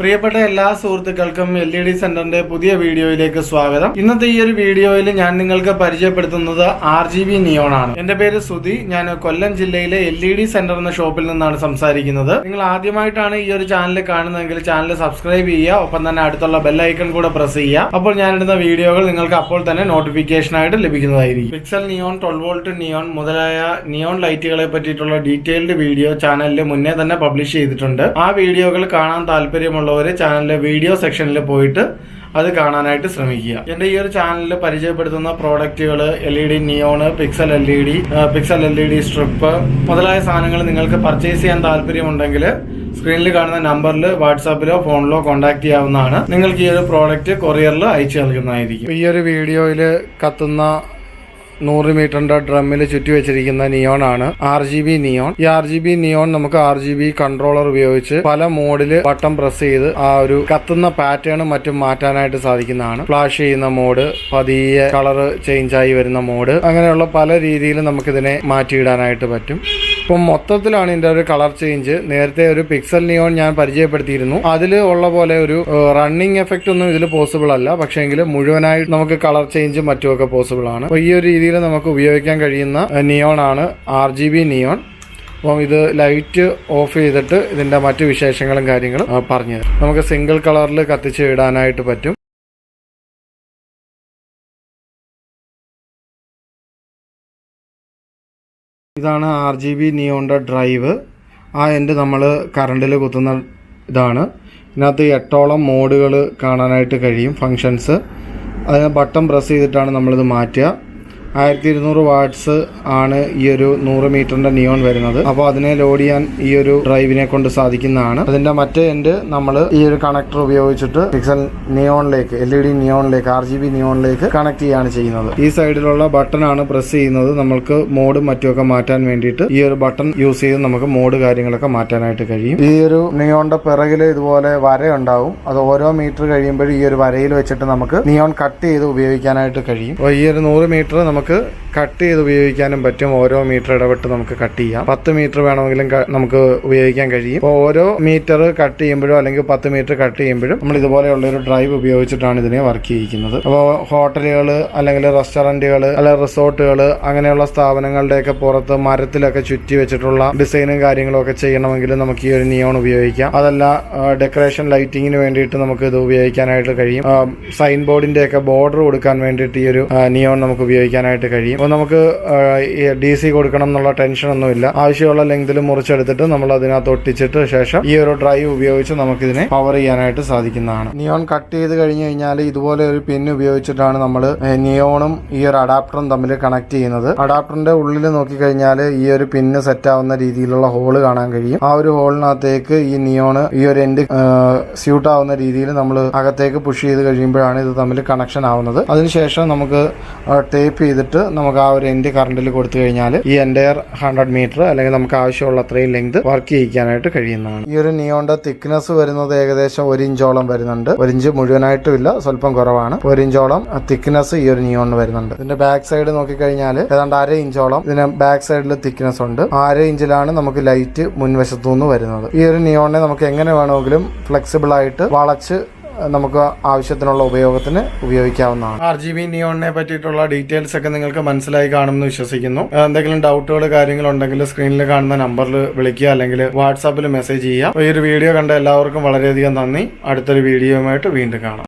പ്രിയപ്പെട്ട എല്ലാ സുഹൃത്തുക്കൾക്കും LED സെന്ററിന്റെ പുതിയ വീഡിയോയിലേക്ക് സ്വാഗതം. ഇന്നത്തെ ഈ ഒരു വീഡിയോയിൽ ഞാൻ നിങ്ങൾക്ക് പരിചയപ്പെടുത്തുന്നത് RGB നിയോൺ ആണ്. എന്റെ പേര് സുധി. ഞാൻ കൊല്ലം ജില്ലയിലെ LED സെന്റർ എന്ന ഷോപ്പിൽ നിന്നാണ് സംസാരിക്കുന്നത്. നിങ്ങൾ ആദ്യമായിട്ടാണ് ഈ ഒരു ചാനൽ കാണുന്നതെങ്കിൽ ചാനൽ സബ്സ്ക്രൈബ് ചെയ്യുക, ഒപ്പം തന്നെ അടുത്തുള്ള ബെൽ ഐക്കൺ കൂടെ പ്രസ് ചെയ്യുക. അപ്പോൾ ഞാനിടുന്ന വീഡിയോകൾ നിങ്ങൾക്ക് അപ്പോൾ തന്നെ നോട്ടിഫിക്കേഷൻ ആയിട്ട് ലഭിക്കുന്നതായിരിക്കും. പിക്സൽ നിയോൺ, 12 വോൾട്ട് നിയോൺ മുതലായ നിയോൺ ലൈറ്റുകളെ പറ്റിയിട്ടുള്ള ഡീറ്റെയിൽഡ് വീഡിയോ ചാനലിൽ മുന്നേ തന്നെ പബ്ലിഷ് ചെയ്തിട്ടുണ്ട്. ആ വീഡിയോകൾ കാണാൻ താല്പര്യമുള്ള ചാനലിലെ വീഡിയോ സെക്ഷനിൽ പോയിട്ട് അത് കാണാനായിട്ട് ശ്രമിക്കുക. എന്റെ ഈ ഒരു ചാനലിൽ പരിചയപ്പെടുത്തുന്ന പ്രോഡക്റ്റുകൾ LED neon, pixel LED strip മുതലായ സാധനങ്ങൾ നിങ്ങൾക്ക് പർച്ചേസ് ചെയ്യാൻ താല്പര്യമുണ്ടെങ്കിൽ സ്ക്രീനിൽ കാണുന്ന നമ്പറിൽ വാട്സാപ്പിലോ ഫോണിലോ കോൺടാക്ട് ചെയ്യാവുന്നതാണ്. നിങ്ങൾക്ക് ഈ ഒരു പ്രോഡക്റ്റ് കൊറിയറിൽ അയച്ചു നൽകുന്നതായിരിക്കും. ഈ ഒരു വീഡിയോയിൽ കത്തുന്ന 100 മീറ്ററിന്റെ ഡ്രമ്മിൽ ചുറ്റി വെച്ചിരിക്കുന്ന നിയോൺ ആണ് RGB നിയോൺ. ഈ RGB നിയോൺ നമുക്ക് RGB കൺട്രോളർ ഉപയോഗിച്ച് പല മോഡില് ബട്ടൺ പ്രസ് ചെയ്ത് ആ ഒരു കത്തുന്ന പാറ്റേണും മറ്റും മാറ്റാനായിട്ട് സാധിക്കുന്നതാണ്. ഫ്ലാഷ് ചെയ്യുന്ന മോഡ്, പതിയെ കളർ ചേഞ്ച് ആയി വരുന്ന മോഡ്, അങ്ങനെയുള്ള പല രീതിയിൽ നമുക്കിതിനെ മാറ്റിയിടാനായിട്ട് പറ്റും. ഇപ്പം മൊത്തത്തിലാണ് ഇതിന്റെ ഒരു കളർ ചേഞ്ച്. നേരത്തെ ഒരു പിക്സൽ നിയോൺ ഞാൻ പരിചയപ്പെടുത്തിയിരുന്നു. അതിൽ ഉള്ള പോലെ ഒരു റണ്ണിങ് എഫക്റ്റ് ഒന്നും ഇതിൽ പോസിബിൾ അല്ല. പക്ഷേങ്കിൽ മുഴുവനായിട്ട് നമുക്ക് കളർ ചേഞ്ചും മറ്റുമൊക്കെ പോസിബിൾ ആണ്. അപ്പോൾ ഈ ഒരു രീതിയിൽ നമുക്ക് ഉപയോഗിക്കാൻ കഴിയുന്ന നിയോൺ ആണ് RGB നിയോൺ. അപ്പം ഇത് ലൈറ്റ് ഓഫ് ചെയ്തിട്ട് ഇതിന്റെ മറ്റു വിശേഷങ്ങളും കാര്യങ്ങളും പറഞ്ഞു തരാം. നമുക്ക് സിംഗിൾ കളറിൽ കത്തിച്ച് ഇടാനായിട്ട് പറ്റും. ഇതാണ് RGB നിയോണിൻ്റെ ഡ്രൈവ്. ആ എൻഡ് നമ്മൾ കറണ്ടിൽ കുത്തുന്ന ഇതാണ്. ഇതിനകത്ത് 8ഓളം മോഡുകൾ കാണാനായിട്ട് കഴിയും, ഫങ്ഷൻസ്. അതിന് ബട്ടൺ പ്രസ് ചെയ്തിട്ടാണ് നമ്മളിത് മാറ്റുക. 1200 വാട്ട്സ് ആണ് ഈ ഒരു 100 മീറ്ററിന്റെ നിയോൺ വരുന്നത്. അപ്പോൾ അതിനെ ലോഡ് ചെയ്യാൻ ഈ ഒരു ഡ്രൈവിനെ കൊണ്ട് സാധിക്കുന്നതാണ്. അതിന്റെ മറ്റേ എൻഡ് നമ്മൾ ഈ ഒരു കണക്ടർ ഉപയോഗിച്ചിട്ട് പിക്സൽ നിയോണിലേക്ക്, LED നിയോണിലേക്ക്, RGB നിയോണിലേക്ക് കണക്ട് ചെയ്യാണ് ചെയ്യുന്നത്. ഈ സൈഡിലുള്ള ബട്ടൺ ആണ് പ്രസ് ചെയ്യുന്നത്. നമ്മൾക്ക് മോഡും മറ്റുമൊക്കെ മാറ്റാൻ വേണ്ടിയിട്ട് ഈ ഒരു ബട്ടൺ യൂസ് ചെയ്ത് നമുക്ക് മോഡ് കാര്യങ്ങളൊക്കെ മാറ്റാനായിട്ട് കഴിയും. ഈ ഒരു നിയോണിന്റെ പിറകിൽ ഇതുപോലെ വര ഉണ്ടാവും. അത് ഓരോ മീറ്റർ കഴിയുമ്പോഴും ഈ ഒരു വരയിൽ വെച്ചിട്ട് നമുക്ക് നിയോൺ കട്ട് ചെയ്ത് ഉപയോഗിക്കാനായിട്ട് കഴിയും. അപ്പോൾ ഈ ഒരു 100 മീറ്റർ നമുക്ക് കട്ട് ചെയ്ത് ഉപയോഗിക്കാനും പറ്റും. ഓരോ മീറ്റർ ഇടവിട്ട് നമുക്ക് കട്ട് ചെയ്യാം. 10 മീറ്റർ വേണമെങ്കിലും നമുക്ക് ഉപയോഗിക്കാൻ കഴിയും. അപ്പോൾ ഓരോ മീറ്റർ കട്ട് ചെയ്യുമ്പോഴോ അല്ലെങ്കിൽ 10 മീറ്റർ കട്ട് ചെയ്യുമ്പോഴും നമ്മൾ ഇതുപോലെയുള്ള ഒരു ഡ്രൈവ് ഉപയോഗിച്ചിട്ടാണ് ഇതിനെ വർക്ക് ചെയ്യിക്കുന്നത്. അപ്പോൾ ഹോട്ടലുകൾ അല്ലെങ്കിൽ റെസ്റ്റോറൻറ്റുകൾ അല്ലെങ്കിൽ റിസോർട്ടുകൾ അങ്ങനെയുള്ള സ്ഥാപനങ്ങളുടെയൊക്കെ പുറത്ത് മരത്തിലൊക്കെ ചുറ്റി വെച്ചിട്ടുള്ള ഡിസൈനും കാര്യങ്ങളും ഒക്കെ ചെയ്യണമെങ്കിൽ നമുക്ക് ഈ ഒരു നിയോൺ ഉപയോഗിക്കാം. അതല്ല ഡെക്കറേഷൻ ലൈറ്റിങ്ങിന് വേണ്ടിയിട്ട് നമുക്ക് ഇത് ഉപയോഗിക്കാനായിട്ട് കഴിയും. സൈൻ ബോർഡിൻ്റെയൊക്കെ ബോർഡർ കൊടുക്കാൻ വേണ്ടിയിട്ട് ഈ ഒരു നിയോൺ നമുക്ക് ഉപയോഗിക്കാനായിട്ട് കഴിയും. അപ്പോൾ നമുക്ക് DC കൊടുക്കണം എന്നുള്ള ടെൻഷൻ ഒന്നുമില്ല. ആവശ്യമുള്ള ലെങ്തിൽ മുറിച്ചെടുത്തിട്ട് നമ്മൾ അതിനകത്ത് ഒട്ടിച്ചിട്ട് ശേഷം ഈ ഒരു ഡ്രൈവ് ഉപയോഗിച്ച് നമുക്കിതിനെ പവർ ചെയ്യാനായിട്ട് സാധിക്കുന്നതാണ്. നിയോൺ കട്ട് ചെയ്ത് കഴിഞ്ഞ് കഴിഞ്ഞാൽ ഇതുപോലെ ഒരു പിൻ ഉപയോഗിച്ചിട്ടാണ് നമ്മൾ നിയോണും ഈ ഒരു അഡാപ്റ്ററും തമ്മിൽ കണക്ട് ചെയ്യുന്നത്. അഡാപ്റ്ററിന്റെ ഉള്ളിൽ നോക്കിക്കഴിഞ്ഞാൽ ഈ ഒരു പിന്ന് സെറ്റ് ആവുന്ന രീതിയിലുള്ള ഹോള് കാണാൻ കഴിയും. ആ ഒരു ഹോളിനകത്തേക്ക് ഈ നിയോണ് ഈ ഒരു എൻഡ് സ്യൂട്ട് ആവുന്ന രീതിയിൽ നമ്മൾ അകത്തേക്ക് പുഷ് ചെയ്ത് കഴിയുമ്പോഴാണ് ഇത് തമ്മിൽ കണക്ഷൻ ആവുന്നത്. അതിനുശേഷം നമുക്ക് ടേപ്പ് ചെയ്തിട്ട് നമുക്ക് ആ ഒരു എൻഡ് കറണ്ടിൽ കൊടുത്തു കഴിഞ്ഞാൽ ഈ എൻ്റയർ 100 മീറ്റർ അല്ലെങ്കിൽ നമുക്ക് ആവശ്യമുള്ള അത്രയും ലെങ്ത് വർക്ക് ചെയ്യിക്കാനായിട്ട് കഴിയുന്നതാണ്. ഈ ഒരു നിയോണിന്റെ തിക്നെസ് വരുന്നത് ഏകദേശം 1 ഇഞ്ചോളം വരുന്നുണ്ട്. 1 ഇഞ്ച് മുഴുവനായിട്ടും ഇല്ല, സ്വല്പം കുറവാണ്. 1 ഇഞ്ചോളം തിക്നെസ് ഈ ഒരു നിയോണിന് വരുന്നുണ്ട്. ഇതിന്റെ ബാക്ക് സൈഡ് നോക്കിക്കഴിഞ്ഞാൽ ഏതാണ്ട് 1/2 ഇഞ്ചോളം ഇതിന് ബാക്ക് സൈഡിൽ തിക്നെസ് ഉണ്ട്. 1/2 ഇഞ്ചിലാണ് നമുക്ക് ലൈറ്റ് മുൻവശത്തു നിന്ന് വരുന്നത്. ഈ ഒരു നിയോണിനെ നമുക്ക് എങ്ങനെ വേണമെങ്കിലും ഫ്ലെക്സിബിൾ ആയിട്ട് വളച്ച് നമുക്ക് ആവശ്യത്തിനുള്ള ഉപയോഗത്തിന് ഉപയോഗിക്കാവുന്നതാണ്. RGB നിയോണിനെ പറ്റിയിട്ടുള്ള ഡീറ്റെയിൽസ് ഒക്കെ നിങ്ങൾക്ക് മനസ്സിലായി കാണുമെന്ന് വിശ്വസിക്കുന്നു. എന്തെങ്കിലും ഡൗട്ടുകൾ കാര്യങ്ങളുണ്ടെങ്കിൽ സ്ക്രീനിൽ കാണുന്ന നമ്പറിൽ വിളിക്കുക അല്ലെങ്കിൽ വാട്സാപ്പിൽ മെസ്സേജ് ചെയ്യുക. ഈ ഒരു വീഡിയോ കണ്ട എല്ലാവർക്കും വളരെയധികം നന്ദി. അടുത്തൊരു വീഡിയോയുമായിട്ട് വീണ്ടും കാണാം.